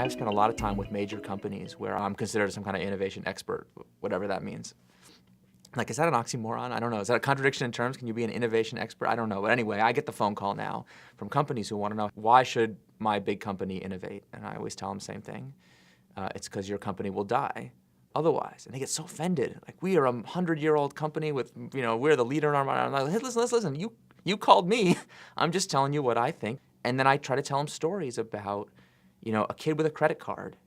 I've spent a lot of time with major companies where I'm considered some kind of innovation expert, whatever that means. Like, is that an oxymoron? I don't know. Is that a contradiction in terms? Can you be an innovation expert? I don't know. But anyway, I get the phone call now from companies who want to know, why should my big company innovate? And I always tell them the same thing. It's because your company will die otherwise. And they get so offended. Like, we are a 100-year-old company with, we're the leader in our mind. I'm like, hey, listen, you called me. I'm just telling you what I think. And then I try to tell them stories about, a kid with a credit card,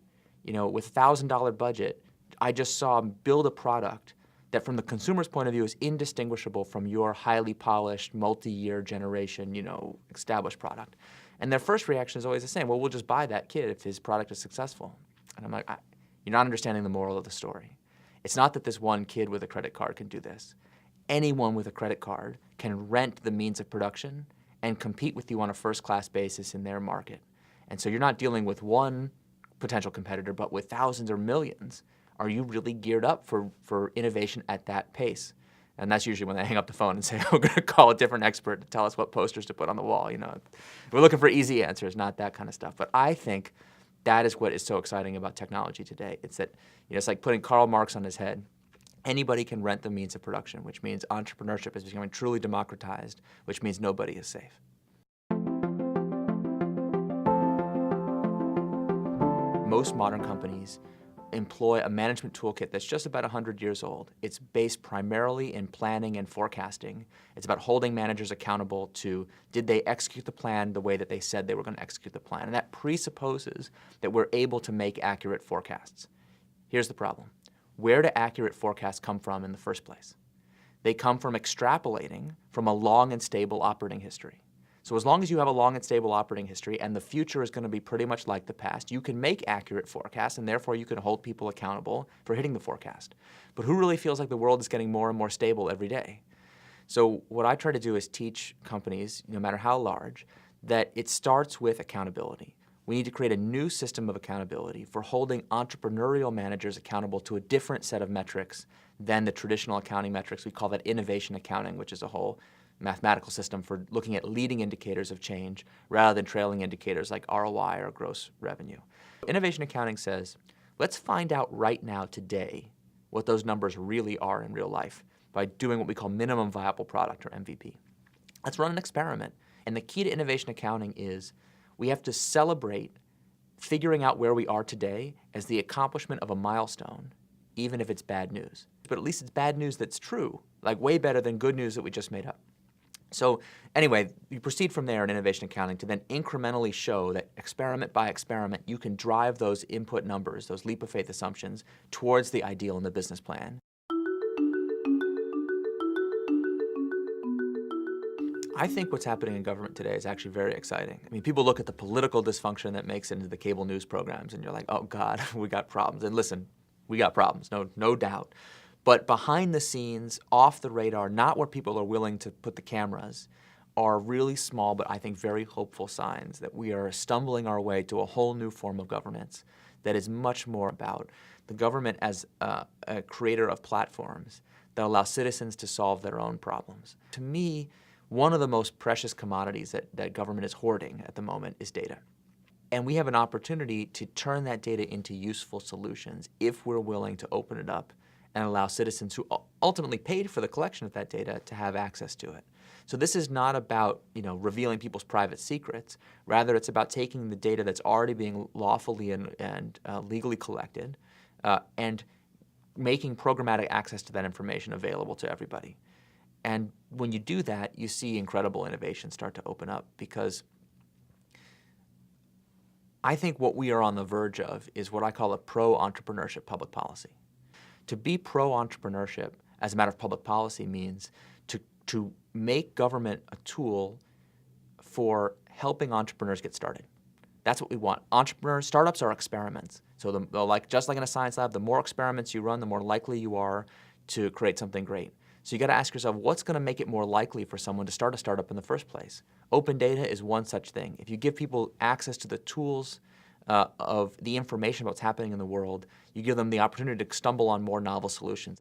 with $1,000 budget. I just saw him build a product that from the consumer's point of view is indistinguishable from your highly polished, multi-year generation, established product. And their first reaction is always the same. Well, we'll just buy that kid if his product is successful. And I'm like, you're not understanding the moral of the story. It's not that this one kid with a credit card can do this. Anyone with a credit card can rent the means of production and compete with you on a first-class basis in their market. And so you're not dealing with one potential competitor, but with thousands or millions. Are you really geared up for innovation at that pace? And that's usually when they hang up the phone and say, we're going to call a different expert to tell us what posters to put on the wall. We're looking for easy answers, not that kind of stuff. But I think that is what is so exciting about technology today. It's that, it's like putting Karl Marx on his head. Anybody can rent the means of production, which means entrepreneurship is becoming truly democratized, which means nobody is safe. Most modern companies employ a management toolkit that's just about 100 years old. It's based primarily in planning and forecasting. It's about holding managers accountable to, did they execute the plan the way that they said they were going to execute the plan? And that presupposes that we're able to make accurate forecasts. Here's the problem. Where do accurate forecasts come from in the first place? They come from extrapolating from a long and stable operating history. So as long as you have a long and stable operating history and the future is going to be pretty much like the past, you can make accurate forecasts and therefore you can hold people accountable for hitting the forecast. But who really feels like the world is getting more and more stable every day? So what I try to do is teach companies, no matter how large, that it starts with accountability. We need to create a new system of accountability for holding entrepreneurial managers accountable to a different set of metrics than the traditional accounting metrics. We call that innovation accounting, which is a whole mathematical system for looking at leading indicators of change rather than trailing indicators like ROI or gross revenue. Innovation accounting says, let's find out right now today what those numbers really are in real life by doing what we call minimum viable product, or MVP. Let's run an experiment. And the key to innovation accounting is we have to celebrate figuring out where we are today as the accomplishment of a milestone, even if it's bad news. But at least it's bad news that's true, like way better than good news that we just made up. So anyway, you proceed from there in innovation accounting to then incrementally show that experiment by experiment, you can drive those input numbers, those leap of faith assumptions, towards the ideal in the business plan. I think what's happening in government today is actually very exciting. I mean, people look at the political dysfunction that makes it into the cable news programs, and you're like, oh God, we got problems. And listen, we got problems, no doubt. But behind the scenes, off the radar, not where people are willing to put the cameras, are really small but I think very hopeful signs that we are stumbling our way to a whole new form of governance that is much more about the government as a creator of platforms that allow citizens to solve their own problems. To me, one of the most precious commodities that government is hoarding at the moment is data. And we have an opportunity to turn that data into useful solutions if we're willing to open it up and allow citizens who ultimately paid for the collection of that data to have access to it. So this is not about revealing people's private secrets. Rather, it's about taking the data that's already being lawfully and legally collected and making programmatic access to that information available to everybody. And when you do that, you see incredible innovation start to open up, because I think what we are on the verge of is what I call a pro-entrepreneurship public policy. To be pro-entrepreneurship as a matter of public policy means to make government a tool for helping entrepreneurs get started. That's what we want. Startups are experiments. So just like in a science lab, the more experiments you run, the more likely you are to create something great. So you got to ask yourself, what's going to make it more likely for someone to start a startup in the first place? Open data is one such thing. If you give people access to the tools of the information about what's happening in the world, you give them the opportunity to stumble on more novel solutions.